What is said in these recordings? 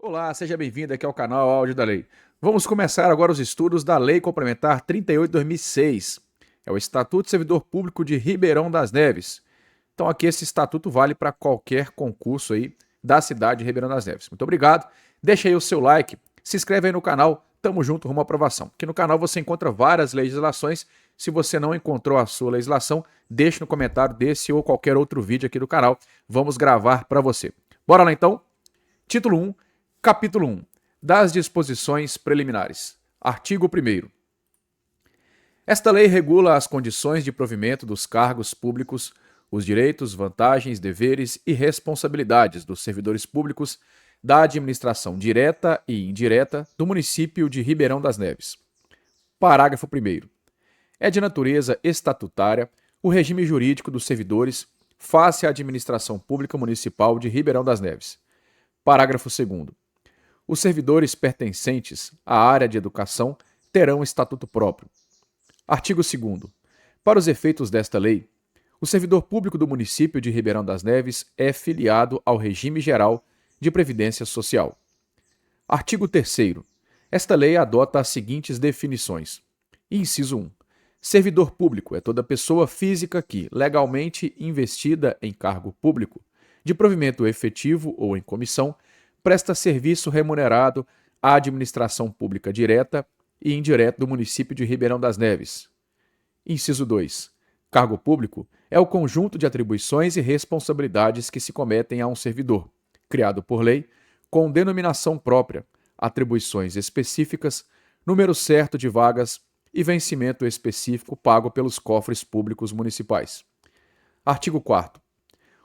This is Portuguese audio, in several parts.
Olá, seja bem-vindo aqui ao canal Áudio da Lei. Vamos começar agora os estudos da Lei Complementar 38/2006. É o Estatuto do Servidor Público de Ribeirão das Neves. Então aqui esse estatuto vale para qualquer concurso aí da cidade de Ribeirão das Neves. Muito obrigado. Deixa aí o seu like, se inscreve aí no canal. Tamo junto rumo à aprovação. Aqui no canal você encontra várias legislações. Se você não encontrou a sua legislação, deixe no comentário desse ou qualquer outro vídeo aqui do canal. Vamos gravar para você. Bora lá então? Título 1, Capítulo 1. Das disposições preliminares. Artigo 1º. Esta lei regula as condições de provimento dos cargos públicos, os direitos, vantagens, deveres e responsabilidades dos servidores públicos da administração direta e indireta do município de Ribeirão das Neves. Parágrafo 1º. É de natureza estatutária o regime jurídico dos servidores face à administração pública municipal de Ribeirão das Neves. Parágrafo 2º. Os servidores pertencentes à área de educação terão estatuto próprio. Artigo 2º. Para os efeitos desta lei, o servidor público do município de Ribeirão das Neves é filiado ao regime geral de previdência social. Artigo 3º. Esta lei adota as seguintes definições. Inciso 1. Servidor público é toda pessoa física que, legalmente investida em cargo público, de provimento efetivo ou em comissão, presta serviço remunerado à administração pública direta e indireta do município de Ribeirão das Neves. Inciso 2. Cargo público é o conjunto de atribuições e responsabilidades que se cometem a um servidor, criado por lei, com denominação própria, atribuições específicas, número certo de vagas e vencimento específico pago pelos cofres públicos municipais. Artigo 4º.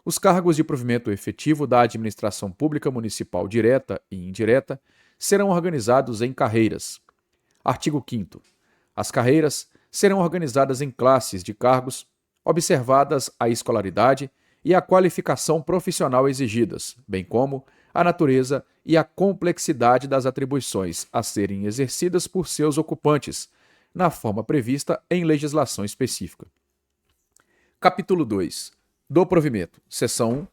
Os cargos de provimento efetivo da administração pública municipal direta e indireta serão organizados em carreiras. Artigo 5º. As carreiras serão organizadas em classes de cargos, observadas a escolaridade e a qualificação profissional exigidas, bem como a natureza e a complexidade das atribuições a serem exercidas por seus ocupantes, na forma prevista em legislação específica. Capítulo 2. Do provimento. Seção 1.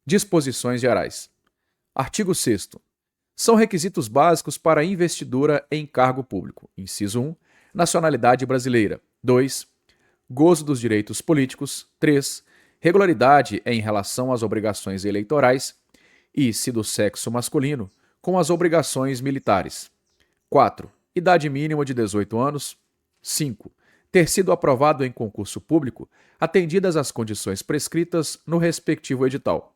Disposições gerais. Artigo 6º. São requisitos básicos para a investidura em cargo público. Inciso 1. Nacionalidade brasileira. 2. Gozo dos direitos políticos. 3. Regularidade em relação às obrigações eleitorais e, se do sexo masculino, com as obrigações militares. 4. Idade mínima de 18 anos. 5. Ter sido aprovado em concurso público, atendidas as condições prescritas no respectivo edital.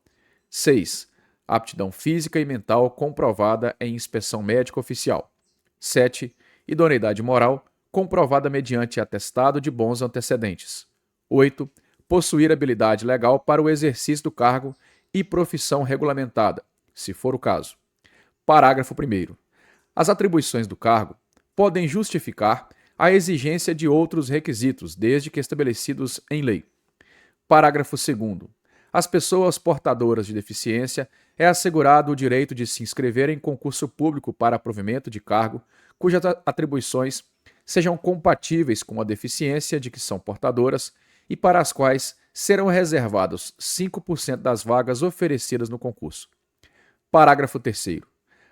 6. Aptidão física e mental comprovada em inspeção médica oficial. 7. Idoneidade moral comprovada mediante atestado de bons antecedentes. 8. Possuir habilidade legal para o exercício do cargo e profissão regulamentada, se for o caso. Parágrafo 1º. As atribuições do cargo podem justificar a exigência de outros requisitos, desde que estabelecidos em lei. Parágrafo 2º. Às pessoas portadoras de deficiência é assegurado o direito de se inscrever em concurso público para provimento de cargo cujas atribuições sejam compatíveis com a deficiência de que são portadoras e para as quais serão reservados 5% das vagas oferecidas no concurso. Parágrafo 3º.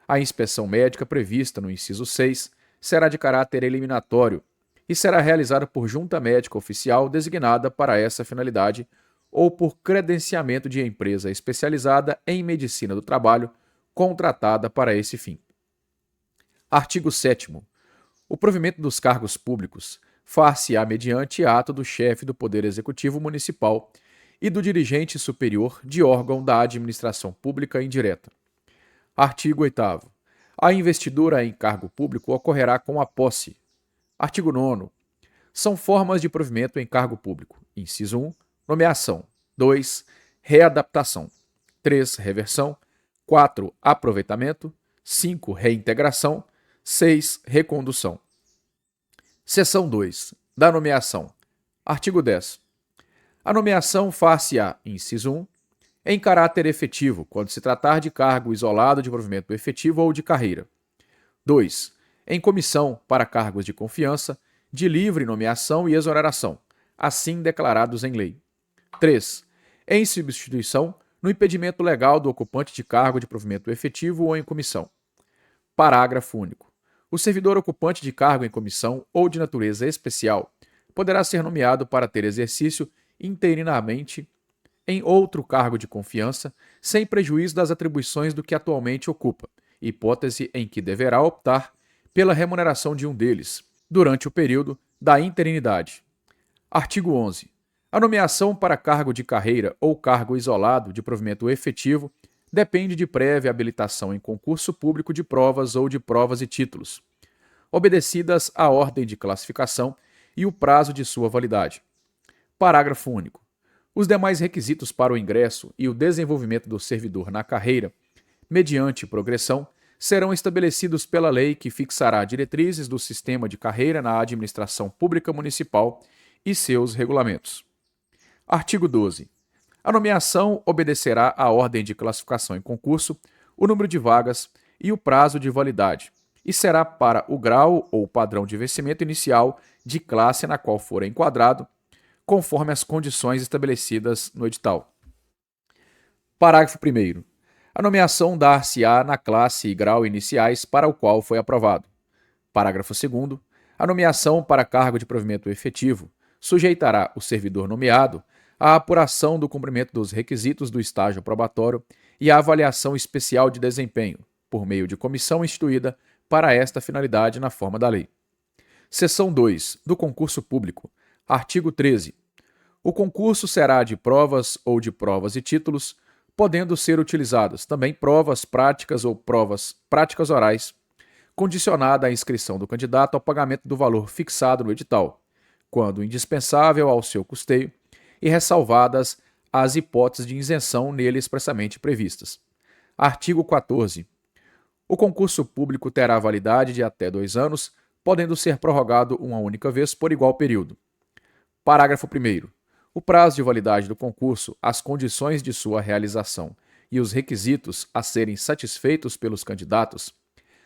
A inspeção médica prevista no inciso 6 será de caráter eliminatório e será realizada por junta médica oficial designada para essa finalidade ou por credenciamento de empresa especializada em medicina do trabalho contratada para esse fim. Artigo 7º. O provimento dos cargos públicos far-se-á mediante ato do chefe do Poder Executivo Municipal e do dirigente superior de órgão da administração pública indireta. Artigo 8º. A investidura em cargo público ocorrerá com a posse. Artigo 9º. São formas de provimento em cargo público. Inciso 1. Nomeação. 2. Readaptação. 3. Reversão. 4. Aproveitamento. 5. Reintegração. 6. Recondução. Seção 2. Da nomeação. Artigo 10. A nomeação far-se-á, inciso 1, em caráter efetivo, quando se tratar de cargo isolado de provimento efetivo ou de carreira. 2. Em comissão para cargos de confiança, de livre nomeação e exoneração, assim declarados em lei. 3. Em substituição, no impedimento legal do ocupante de cargo de provimento efetivo ou em comissão. Parágrafo único. O servidor ocupante de cargo em comissão ou de natureza especial poderá ser nomeado para ter exercício interinamente em outro cargo de confiança, sem prejuízo das atribuições do que atualmente ocupa, hipótese em que deverá optar pela remuneração de um deles, durante o período da interinidade. Artigo 11. A nomeação para cargo de carreira ou cargo isolado de provimento efetivo depende de prévia habilitação em concurso público de provas ou de provas e títulos, obedecidas a ordem de classificação e o prazo de sua validade. Parágrafo único. Os demais requisitos para o ingresso e o desenvolvimento do servidor na carreira, mediante progressão, serão estabelecidos pela lei que fixará diretrizes do sistema de carreira na administração pública municipal e seus regulamentos. Artigo 12. A nomeação obedecerá à ordem de classificação em concurso, o número de vagas e o prazo de validade, e será para o grau ou padrão de vencimento inicial de classe na qual for enquadrado, conforme as condições estabelecidas no edital. Parágrafo 1º. A nomeação dar-se-á na classe e grau iniciais para o qual foi aprovado. Parágrafo 2º. A nomeação para cargo de provimento efetivo sujeitará o servidor nomeado à apuração do cumprimento dos requisitos do estágio probatório e à avaliação especial de desempenho, por meio de comissão instituída para esta finalidade na forma da lei. Seção 2. Do concurso público. Artigo 13. O concurso será de provas ou de provas e títulos, podendo ser utilizadas também provas práticas ou provas práticas orais, condicionada a inscrição do candidato ao pagamento do valor fixado no edital, quando indispensável ao seu custeio, e ressalvadas as hipóteses de isenção nele expressamente previstas. Artigo 14. O concurso público terá validade de até 2 anos, podendo ser prorrogado uma única vez por igual período. Parágrafo 1º. O prazo de validade do concurso, as condições de sua realização e os requisitos a serem satisfeitos pelos candidatos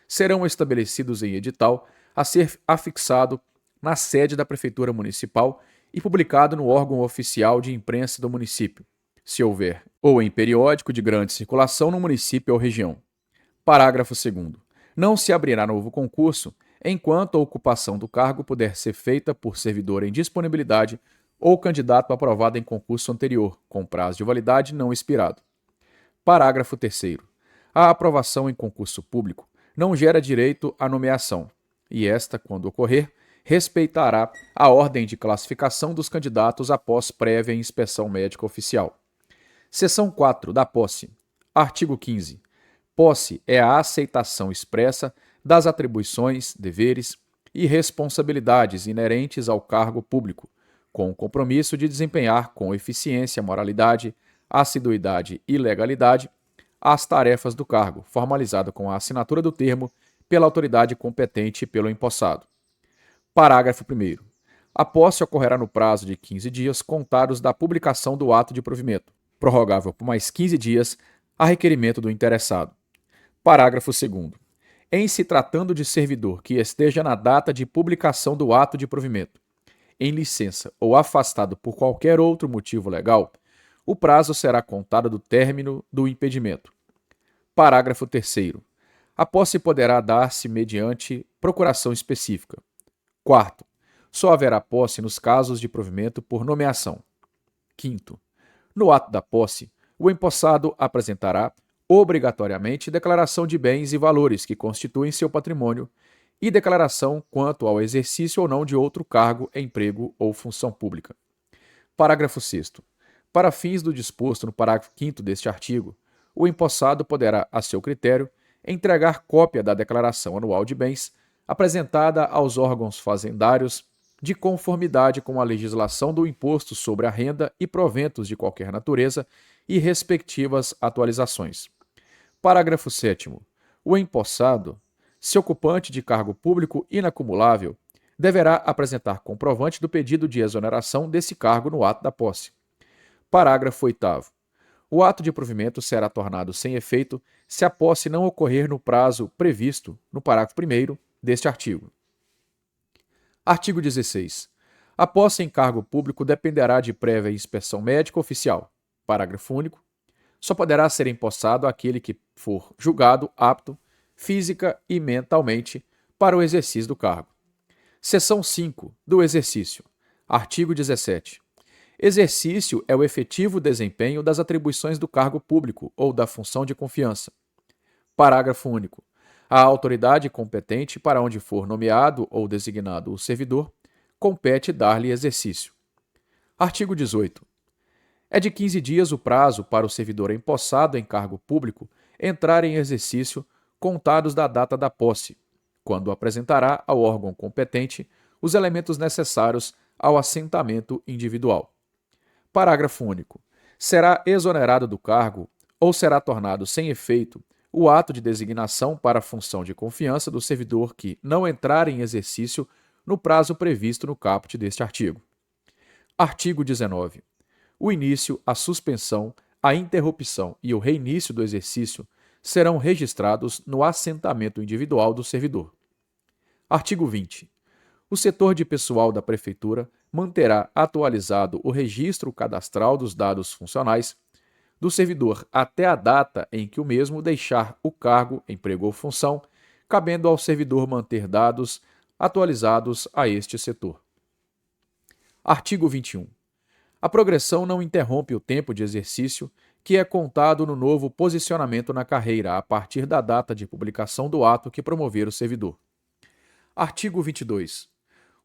serão estabelecidos em edital a ser afixado na sede da Prefeitura Municipal e publicado no órgão oficial de imprensa do município, se houver, ou em periódico de grande circulação no município ou região. Parágrafo 2º. Não se abrirá novo concurso enquanto a ocupação do cargo puder ser feita por servidor em disponibilidade ou candidato aprovado em concurso anterior, com prazo de validade não expirado. Parágrafo 3º. A aprovação em concurso público não gera direito à nomeação, e esta, quando ocorrer, respeitará a ordem de classificação dos candidatos após prévia inspeção médica oficial. Seção 4. Da posse. Artigo 15. Posse é a aceitação expressa das atribuições, deveres e responsabilidades inerentes ao cargo público, com o compromisso de desempenhar com eficiência, moralidade, assiduidade e legalidade as tarefas do cargo, formalizado com a assinatura do termo pela autoridade competente e pelo empossado. Parágrafo 1º. A posse ocorrerá no prazo de 15 dias contados da publicação do ato de provimento, prorrogável por mais 15 dias a requerimento do interessado. Parágrafo 2º. Em se tratando de servidor que esteja na data de publicação do ato de provimento em licença ou afastado por qualquer outro motivo legal, o prazo será contado do término do impedimento. Parágrafo 3º. A posse poderá dar-se mediante procuração específica. 4º. Só haverá posse nos casos de provimento por nomeação. 5º. No ato da posse, o empossado apresentará obrigatoriamente declaração de bens e valores que constituem seu patrimônio e declaração quanto ao exercício ou não de outro cargo, emprego ou função pública. Parágrafo 6º. Para fins do disposto no parágrafo 5º deste artigo, o empossado poderá, a seu critério, entregar cópia da declaração anual de bens apresentada aos órgãos fazendários de conformidade com a legislação do imposto sobre a renda e proventos de qualquer natureza e respectivas atualizações. Parágrafo 7º. O empossado, se ocupante de cargo público inacumulável, deverá apresentar comprovante do pedido de exoneração desse cargo no ato da posse. Parágrafo 8º. O ato de provimento será tornado sem efeito se a posse não ocorrer no prazo previsto no parágrafo 1º deste artigo. Artigo 16. A posse em cargo público dependerá de prévia inspeção médica oficial. Parágrafo único. Só poderá ser empossado aquele que for julgado apto, física e mentalmente, para o exercício do cargo. Seção 5. Do exercício. Artigo 17. Exercício é o efetivo desempenho das atribuições do cargo público ou da função de confiança. Parágrafo único. A autoridade competente para onde for nomeado ou designado o servidor, compete dar-lhe exercício. Artigo 18. É de 15 dias o prazo para o servidor empossado em cargo público entrar em exercício, contados da data da posse, quando apresentará ao órgão competente os elementos necessários ao assentamento individual. Parágrafo único. Será exonerado do cargo ou será tornado sem efeito o ato de designação para a função de confiança do servidor que não entrar em exercício no prazo previsto no caput deste artigo. Artigo 19. O início, a suspensão, a interrupção e o reinício do exercício serão registrados no assentamento individual do servidor. Artigo 20. O setor de pessoal da Prefeitura manterá atualizado o registro cadastral dos dados funcionais do servidor até a data em que o mesmo deixar o cargo, emprego ou função, cabendo ao servidor manter dados atualizados a este setor. Artigo 21. A progressão não interrompe o tempo de exercício que é contado no novo posicionamento na carreira a partir da data de publicação do ato que promover o servidor. Artigo 22.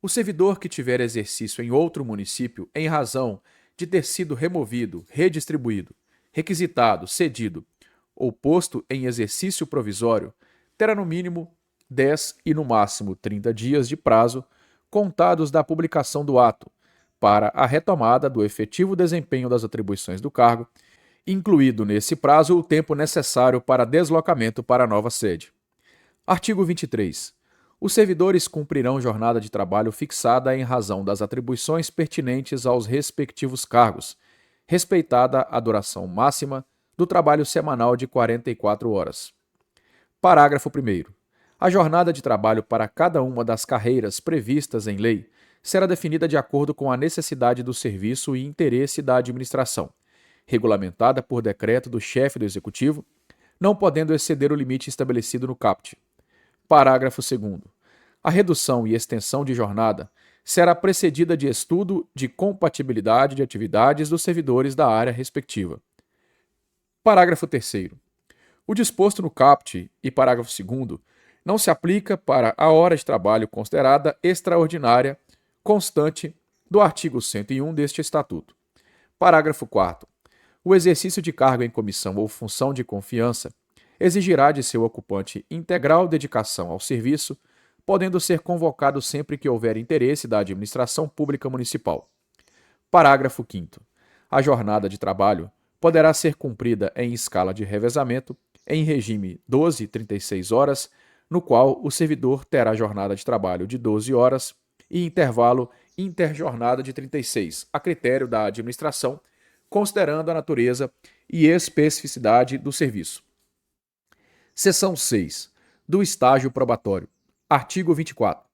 O servidor que tiver exercício em outro município em razão de ter sido removido, redistribuído, requisitado, cedido ou posto em exercício provisório, terá no mínimo 10 e no máximo 30 dias de prazo contados da publicação do ato para a retomada do efetivo desempenho das atribuições do cargo, incluído nesse prazo o tempo necessário para deslocamento para a nova sede. Artigo 23. Os servidores cumprirão jornada de trabalho fixada em razão das atribuições pertinentes aos respectivos cargos, respeitada a duração máxima do trabalho semanal de 44 horas. Parágrafo 1º. A jornada de trabalho para cada uma das carreiras previstas em lei será definida de acordo com a necessidade do serviço e interesse da administração, regulamentada por decreto do chefe do Executivo, não podendo exceder o limite estabelecido no caput. Parágrafo 2º. A redução e extensão de jornada será precedida de estudo de compatibilidade de atividades dos servidores da área respectiva. Parágrafo 3º. O disposto no caput e parágrafo 2º não se aplica para a hora de trabalho considerada extraordinária constante do artigo 101 deste Estatuto. Parágrafo 4º. O exercício de cargo em comissão ou função de confiança exigirá de seu ocupante integral dedicação ao serviço, podendo ser convocado sempre que houver interesse da administração pública municipal. Parágrafo 5º. A jornada de trabalho poderá ser cumprida em escala de revezamento, em regime 12-36 horas, no qual o servidor terá jornada de trabalho de 12 horas e intervalo interjornada de 36, a critério da administração, considerando a natureza e especificidade do serviço. Seção 6. Do estágio probatório. Artigo 24.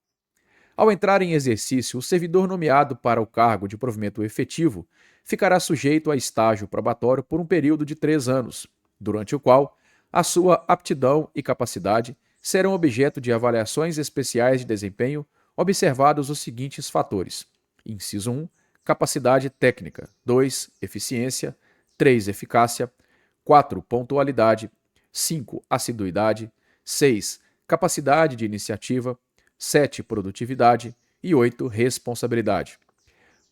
Ao entrar em exercício, o servidor nomeado para o cargo de provimento efetivo ficará sujeito a estágio probatório por um período de 3 anos, durante o qual a sua aptidão e capacidade serão objeto de avaliações especiais de desempenho, observados os seguintes fatores: inciso 1, capacidade técnica; 2, eficiência; 3, eficácia; 4, pontualidade; 5, assiduidade; 6, capacidade de iniciativa; 7, produtividade e 8, responsabilidade.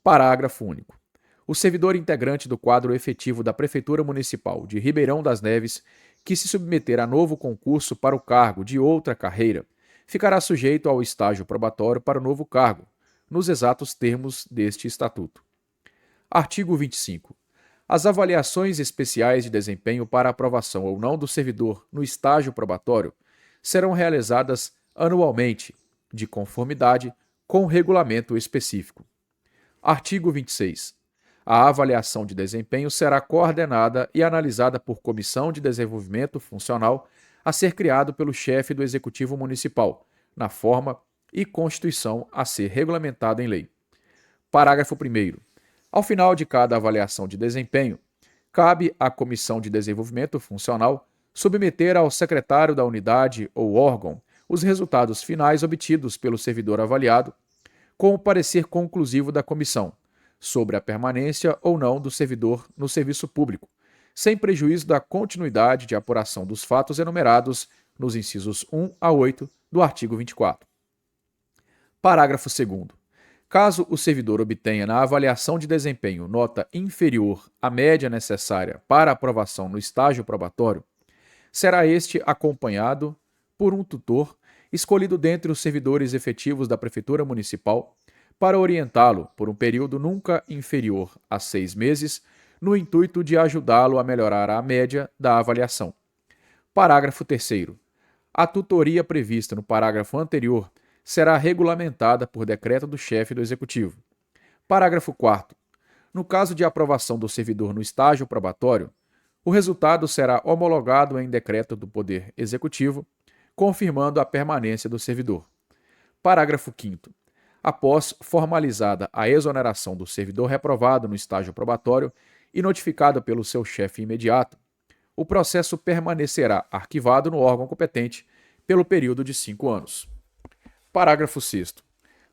Parágrafo único. O servidor integrante do quadro efetivo da Prefeitura Municipal de Ribeirão das Neves, que se submeter a novo concurso para o cargo de outra carreira, ficará sujeito ao estágio probatório para o novo cargo, nos exatos termos deste Estatuto. Artigo 25. As avaliações especiais de desempenho para aprovação ou não do servidor no estágio probatório serão realizadas anualmente, de conformidade com o regulamento específico. Artigo 26. A avaliação de desempenho será coordenada e analisada por Comissão de Desenvolvimento Funcional a ser criado pelo chefe do Executivo Municipal, na forma e constituição a ser regulamentada em lei. Parágrafo 1º. Ao final de cada avaliação de desempenho, cabe à Comissão de Desenvolvimento Funcional submeter ao secretário da unidade ou órgão os resultados finais obtidos pelo servidor avaliado, com o parecer conclusivo da comissão, sobre a permanência ou não do servidor no serviço público, sem prejuízo da continuidade de apuração dos fatos enumerados nos incisos 1 a 8 do artigo 24. Parágrafo 2º. Caso o servidor obtenha na avaliação de desempenho nota inferior à média necessária para aprovação no estágio probatório, será este acompanhado por um tutor escolhido dentre os servidores efetivos da Prefeitura Municipal para orientá-lo por um período nunca inferior a 6 meses, no intuito de ajudá-lo a melhorar a média da avaliação. Parágrafo 3º. A tutoria prevista no parágrafo anterior será regulamentada por decreto do chefe do Executivo. Parágrafo 4º. No caso de aprovação do servidor no estágio probatório, o resultado será homologado em decreto do Poder Executivo, confirmando a permanência do servidor. Parágrafo 5º. Após formalizada a exoneração do servidor reprovado no estágio probatório e notificado pelo seu chefe imediato, o processo permanecerá arquivado no órgão competente pelo período de 5 anos. Parágrafo 6º.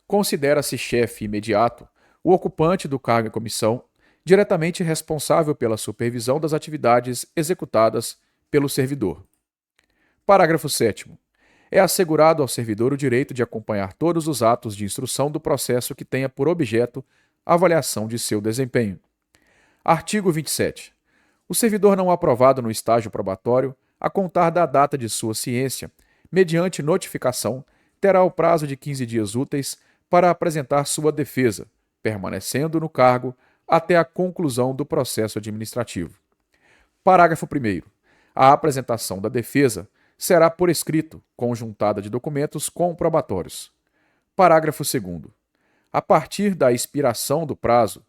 Considera-se chefe imediato o ocupante do cargo em comissão, diretamente responsável pela supervisão das atividades executadas pelo servidor. Parágrafo 7º. É assegurado ao servidor o direito de acompanhar todos os atos de instrução do processo que tenha por objeto a avaliação de seu desempenho. Artigo 27. O servidor não aprovado no estágio probatório, a contar da data de sua ciência, mediante notificação, terá o prazo de 15 dias úteis para apresentar sua defesa, permanecendo no cargo até a conclusão do processo administrativo. Parágrafo 1º. A apresentação da defesa será por escrito, conjuntada de documentos comprobatórios. Parágrafo 2º. A partir da expiração do prazo,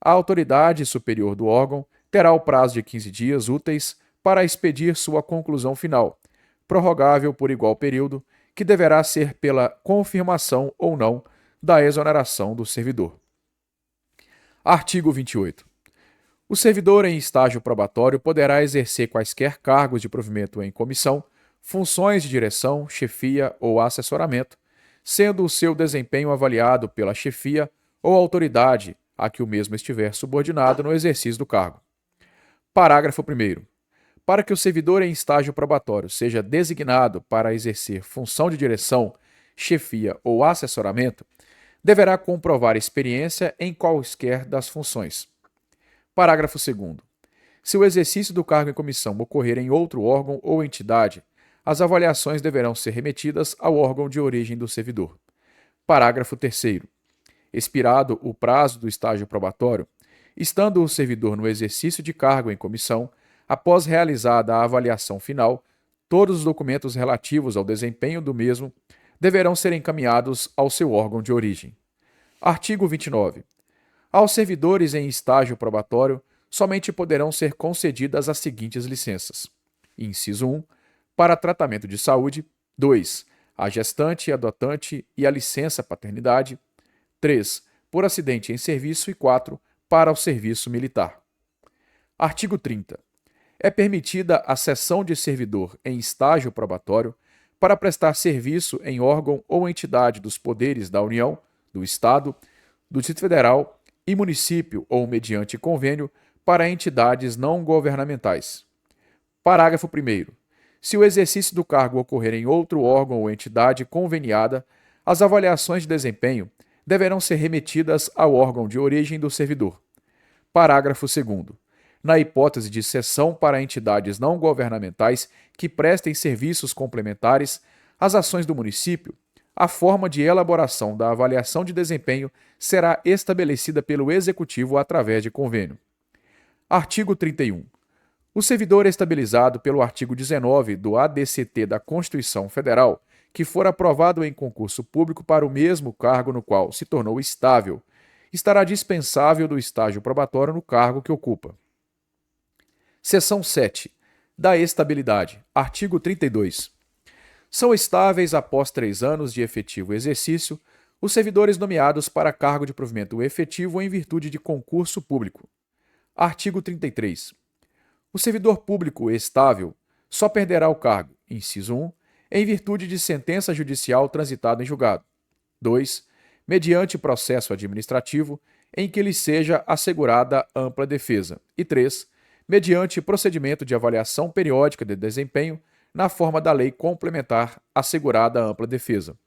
a autoridade superior do órgão terá o prazo de 15 dias úteis para expedir sua conclusão final, prorrogável por igual período, que deverá ser pela confirmação ou não da exoneração do servidor. Artigo 28. O servidor em estágio probatório poderá exercer quaisquer cargos de provimento em comissão, funções de direção, chefia ou assessoramento, sendo o seu desempenho avaliado pela chefia ou autoridade a que o mesmo estiver subordinado no exercício do cargo. Parágrafo 1º. Para que o servidor em estágio probatório seja designado para exercer função de direção, chefia ou assessoramento, deverá comprovar experiência em quaisquer das funções. Parágrafo 2º. Se o exercício do cargo em comissão ocorrer em outro órgão ou entidade, as avaliações deverão ser remetidas ao órgão de origem do servidor. Parágrafo 3º. Expirado o prazo do estágio probatório, estando o servidor no exercício de cargo em comissão, após realizada a avaliação final, todos os documentos relativos ao desempenho do mesmo deverão ser encaminhados ao seu órgão de origem. Artigo 29. Aos servidores em estágio probatório, somente poderão ser concedidas as seguintes licenças. Inciso 1. Para tratamento de saúde. 2. A gestante e adotante e a licença paternidade. 3. Por acidente em serviço. E 4. Para o serviço militar. Artigo 30. É permitida a cessão de servidor em estágio probatório para prestar serviço em órgão ou entidade dos poderes da União, do Estado, do Distrito Federal e município ou mediante convênio para entidades não governamentais. Parágrafo 1º. Se o exercício do cargo ocorrer em outro órgão ou entidade conveniada, as avaliações de desempenho deverão ser remetidas ao órgão de origem do servidor. Parágrafo 2º. Na hipótese de cessão para entidades não governamentais que prestem serviços complementares às ações do município, a forma de elaboração da avaliação de desempenho será estabelecida pelo Executivo através de convênio. Artigo 31. O servidor estabilizado pelo artigo 19 do ADCT da Constituição Federal, que for aprovado em concurso público para o mesmo cargo no qual se tornou estável, estará dispensável do estágio probatório no cargo que ocupa. Seção 7. Da estabilidade. Artigo 32. São estáveis após 3 anos de efetivo exercício os servidores nomeados para cargo de provimento efetivo em virtude de concurso público. Artigo 33. O servidor público estável só perderá o cargo, inciso 1, em virtude de sentença judicial transitada em julgado. 2. Mediante processo administrativo em que lhe seja assegurada ampla defesa. E 3. Mediante procedimento de avaliação periódica de desempenho na forma da lei complementar assegurada ampla defesa.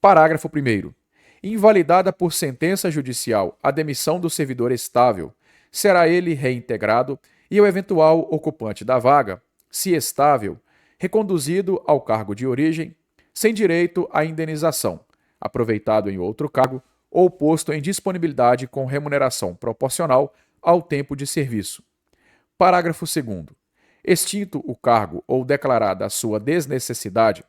Parágrafo 1º. Invalidada por sentença judicial a demissão do servidor estável, será ele reintegrado e o eventual ocupante da vaga, se estável, reconduzido ao cargo de origem, sem direito à indenização, aproveitado em outro cargo ou posto em disponibilidade com remuneração proporcional ao tempo de serviço. Parágrafo 2º. Extinto o cargo ou declarada a sua desnecessidade,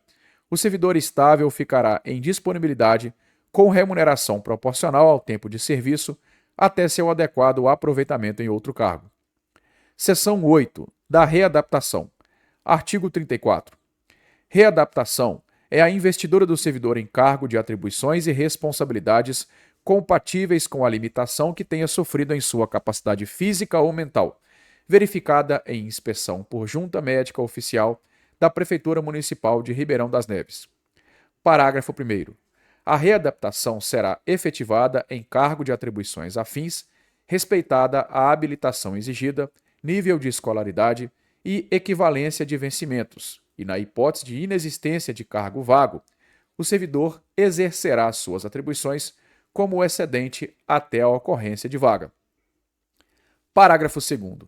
o servidor estável ficará em disponibilidade com remuneração proporcional ao tempo de serviço até seu adequado aproveitamento em outro cargo. Seção 8. Da readaptação. Artigo 34. Readaptação é a investidura do servidor em cargo de atribuições e responsabilidades compatíveis com a limitação que tenha sofrido em sua capacidade física ou mental, verificada em inspeção por junta médica oficial da Prefeitura Municipal de Ribeirão das Neves. Parágrafo 1º. A readaptação será efetivada em cargo de atribuições afins, respeitada a habilitação exigida, nível de escolaridade e equivalência de vencimentos, e na hipótese de inexistência de cargo vago, o servidor exercerá suas atribuições como excedente até a ocorrência de vaga. Parágrafo 2º.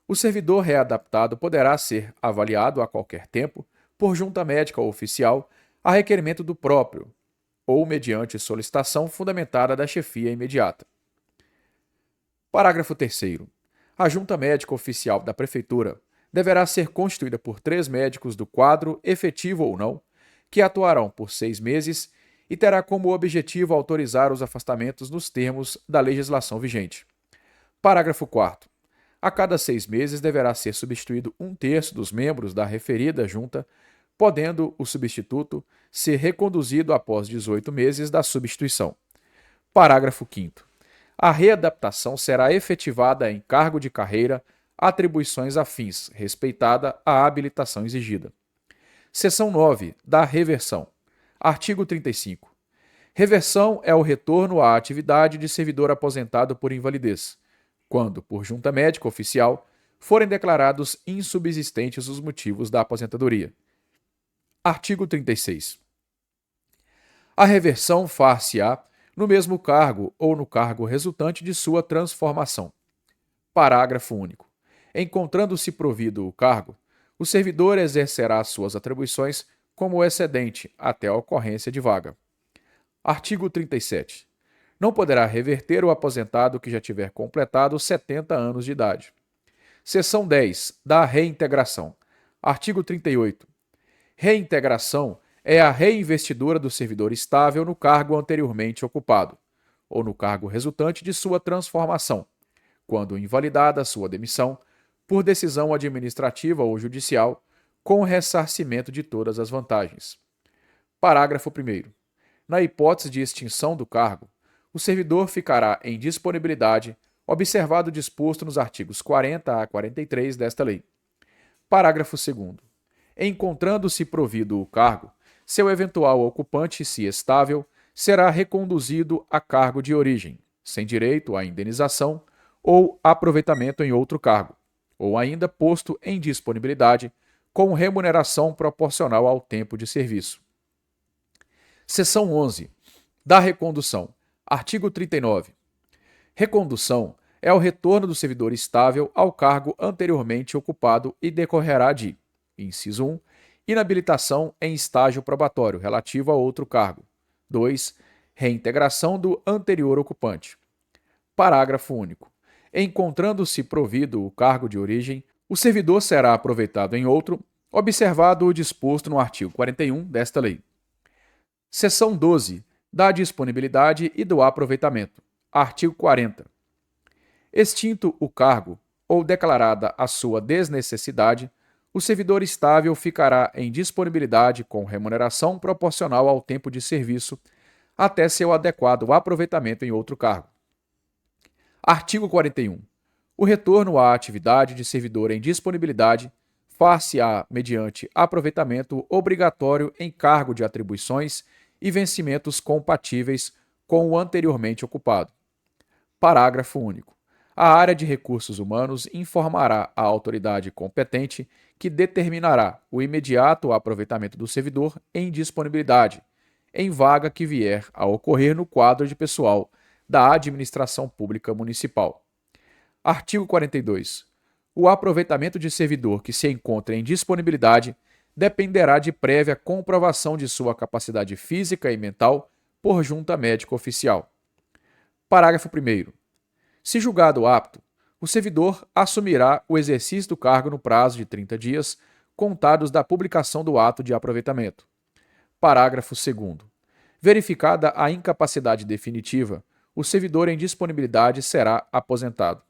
O servidor readaptado poderá ser avaliado a qualquer tempo por junta médica oficial a requerimento do próprio, ou mediante solicitação fundamentada da chefia imediata. Parágrafo 3º. A junta médica oficial da Prefeitura deverá ser constituída por 3 médicos do quadro, efetivo ou não, que atuarão por 6 meses e terá como objetivo autorizar os afastamentos nos termos da legislação vigente. Parágrafo 4º. A cada 6 meses deverá ser substituído 1/3 dos membros da referida junta, podendo o substituto ser reconduzido após 18 meses da substituição. Parágrafo 5º. A readaptação será efetivada em cargo de carreira, atribuições afins, respeitada a habilitação exigida. Seção 9. Da reversão. Artigo 35. Reversão é o retorno à atividade de servidor aposentado por invalidez, quando, por junta médica oficial, forem declarados insubsistentes os motivos da aposentadoria. Artigo 36. A reversão far-se-á no mesmo cargo ou no cargo resultante de sua transformação. Parágrafo único. Encontrando-se provido o cargo, o servidor exercerá suas atribuições como excedente até a ocorrência de vaga. Artigo 37. Não poderá reverter o aposentado que já tiver completado 70 anos de idade. Seção 10. Da reintegração. Artigo 38. Reintegração é a reinvestidura do servidor estável no cargo anteriormente ocupado, ou no cargo resultante de sua transformação, quando invalidada sua demissão, por decisão administrativa ou judicial, com ressarcimento de todas as vantagens. Parágrafo 1º. Na hipótese de extinção do cargo, o servidor ficará em disponibilidade, observado o disposto nos artigos 40 a 43 desta lei. Parágrafo 2º. Encontrando-se provido o cargo, seu eventual ocupante, se estável, será reconduzido a cargo de origem, sem direito à indenização ou aproveitamento em outro cargo, ou ainda posto em disponibilidade com remuneração proporcional ao tempo de serviço. Seção 11. Da recondução. Artigo 39. Recondução é o retorno do servidor estável ao cargo anteriormente ocupado e decorrerá de: inciso 1, inabilitação em estágio probatório relativo a outro cargo. 2. Reintegração do anterior ocupante. Parágrafo único. Encontrando-se provido o cargo de origem, o servidor será aproveitado em outro, observado o disposto no artigo 41 desta lei. Seção 12. Da disponibilidade e do aproveitamento. Artigo 40. Extinto o cargo ou declarada a sua desnecessidade, o servidor estável ficará em disponibilidade com remuneração proporcional ao tempo de serviço até seu adequado aproveitamento em outro cargo. Artigo 41. O retorno à atividade de servidor em disponibilidade far-se-á mediante aproveitamento obrigatório em cargo de atribuições e vencimentos compatíveis com o anteriormente ocupado. Parágrafo único. A área de recursos humanos informará a autoridade competente que determinará o imediato aproveitamento do servidor em disponibilidade, em vaga que vier a ocorrer no quadro de pessoal da administração pública municipal. Artigo 42. O aproveitamento de servidor que se encontra em disponibilidade dependerá de prévia comprovação de sua capacidade física e mental por junta médica oficial. Parágrafo 1º. Se julgado apto, o servidor assumirá o exercício do cargo no prazo de 30 dias, contados da publicação do ato de aproveitamento. Parágrafo 2º. Verificada a incapacidade definitiva, o servidor em disponibilidade será aposentado.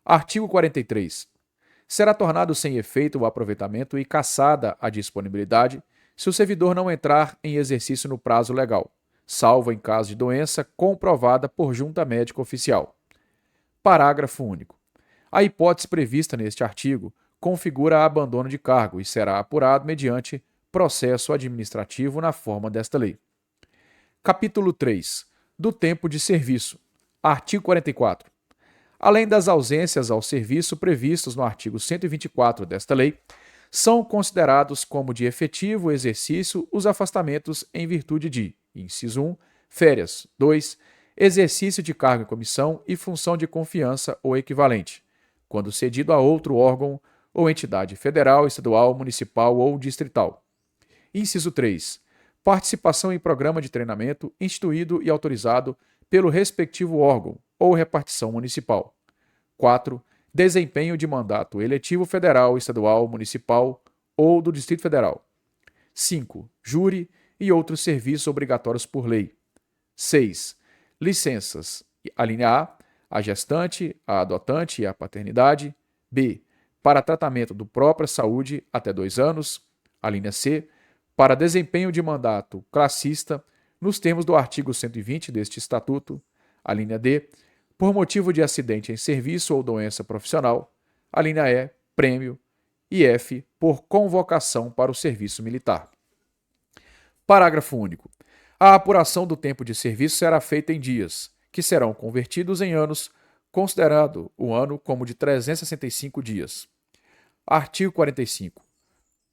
Artigo 43. Será tornado sem efeito o aproveitamento e cassada a disponibilidade se o servidor não entrar em exercício no prazo legal, salvo em caso de doença comprovada por junta médica oficial. Parágrafo único. A hipótese prevista neste artigo configura abandono de cargo e será apurado mediante processo administrativo na forma desta lei. Capítulo 3. Do tempo de serviço. Artigo 44. Além das ausências ao serviço previstos no artigo 124 desta lei, são considerados como de efetivo exercício os afastamentos em virtude de: inciso 1, férias; 2, exercício de cargo em comissão e função de confiança ou equivalente, quando cedido a outro órgão ou entidade federal, estadual, municipal ou distrital. Inciso 3, participação em programa de treinamento instituído e autorizado pelo respectivo órgão ou repartição municipal. 4, desempenho de mandato eletivo federal, estadual, municipal ou do Distrito Federal. 5, júri e outros serviços obrigatórios por lei. 6, licenças. A linha a gestante, a adotante e a paternidade. B, para tratamento do própria saúde até 2 anos. A linha C, para desempenho de mandato classista, nos termos do artigo 120 deste Estatuto. A linha D, por motivo de acidente em serviço ou doença profissional. A linha E, prêmio. E F, por convocação para o serviço militar. Parágrafo único. A apuração do tempo de serviço será feita em dias, que serão convertidos em anos, considerado o ano como de 365 dias. Artigo 45.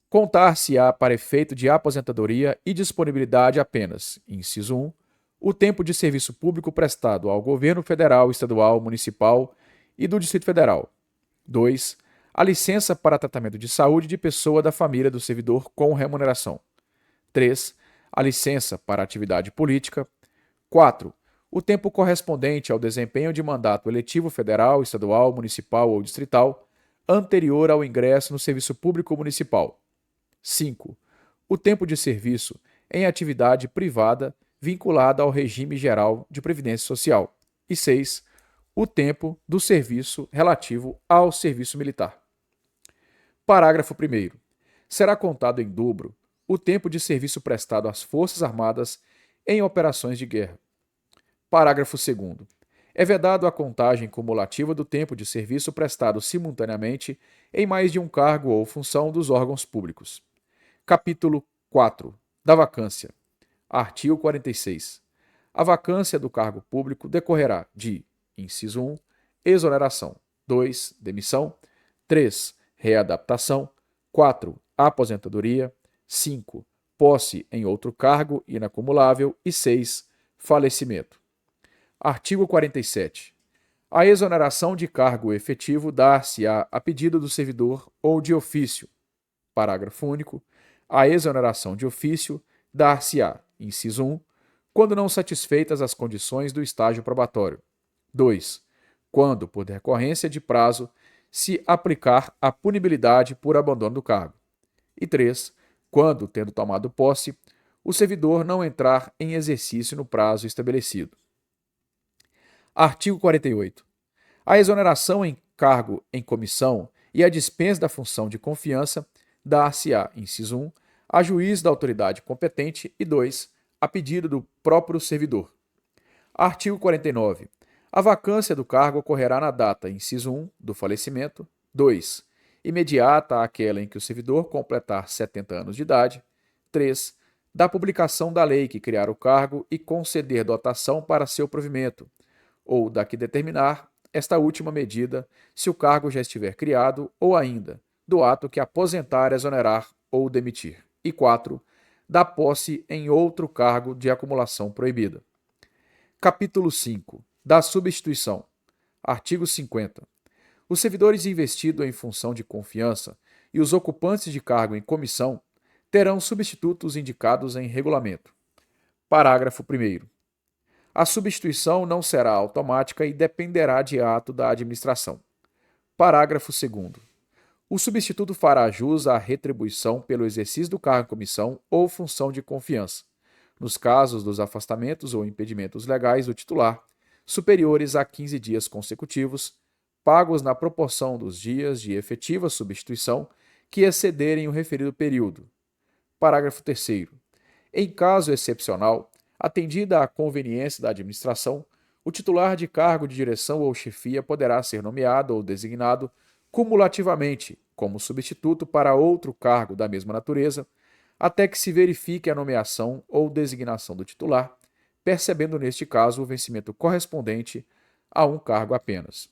Contar-se-á para efeito de aposentadoria e disponibilidade apenas, inciso 1, o tempo de serviço público prestado ao governo federal, estadual, municipal e do Distrito Federal. 2, a licença para tratamento de saúde de pessoa da família do servidor com remuneração. 3, a licença para atividade política. 4, o tempo correspondente ao desempenho de mandato eletivo federal, estadual, municipal ou distrital, anterior ao ingresso no serviço público municipal. 5, o tempo de serviço em atividade privada vinculada ao regime geral de previdência social. E 6, o tempo do serviço relativo ao serviço militar. Parágrafo 1º. Será contado em dobro o tempo de serviço prestado às Forças Armadas em operações de guerra. Parágrafo 2º. É vedado a contagem cumulativa do tempo de serviço prestado simultaneamente em mais de um cargo ou função dos órgãos públicos. Capítulo 4. Da vacância. Artigo 46. A vacância do cargo público decorrerá de: inciso 1, exoneração; 2, demissão; 3, readaptação; 4, aposentadoria; 5, posse em outro cargo inacumulável; e 6, falecimento. Artigo 47. A exoneração de cargo efetivo dar-se-á a pedido do servidor ou de ofício. Parágrafo único. A exoneração de ofício dar-se-á, inciso 1, quando não satisfeitas as condições do estágio probatório. 2, quando, por decorrência de prazo, se aplicar a punibilidade por abandono do cargo. E 3, quando, tendo tomado posse, o servidor não entrar em exercício no prazo estabelecido. Artigo 48. A exoneração em cargo em comissão e a dispensa da função de confiança dar-se-á, inciso 1, a juiz da autoridade competente e 2, a pedido do próprio servidor. Artigo 49. A vacância do cargo ocorrerá na data, inciso 1, do falecimento. 2. Imediata àquela em que o servidor completar 70 anos de idade. 3. Da publicação da lei que criar o cargo e conceder dotação para seu provimento, ou da que determinar esta última medida, se o cargo já estiver criado, ou ainda, do ato que aposentar, exonerar ou demitir. E 4. Da posse em outro cargo de acumulação proibida. Capítulo 5. Da substituição. Artigo 50. Os servidores investidos em função de confiança e os ocupantes de cargo em comissão terão substitutos indicados em regulamento. Parágrafo 1º. A substituição não será automática e dependerá de ato da administração. Parágrafo 2º. O substituto fará jus à retribuição pelo exercício do cargo em comissão ou função de confiança, nos casos dos afastamentos ou impedimentos legais do titular, superiores a 15 dias consecutivos, pagos na proporção dos dias de efetiva substituição que excederem o referido período. Parágrafo 3º. Em caso excepcional, atendida a conveniência da administração, o titular de cargo de direção ou chefia poderá ser nomeado ou designado cumulativamente como substituto para outro cargo da mesma natureza, até que se verifique a nomeação ou designação do titular, percebendo neste caso o vencimento correspondente a um cargo apenas.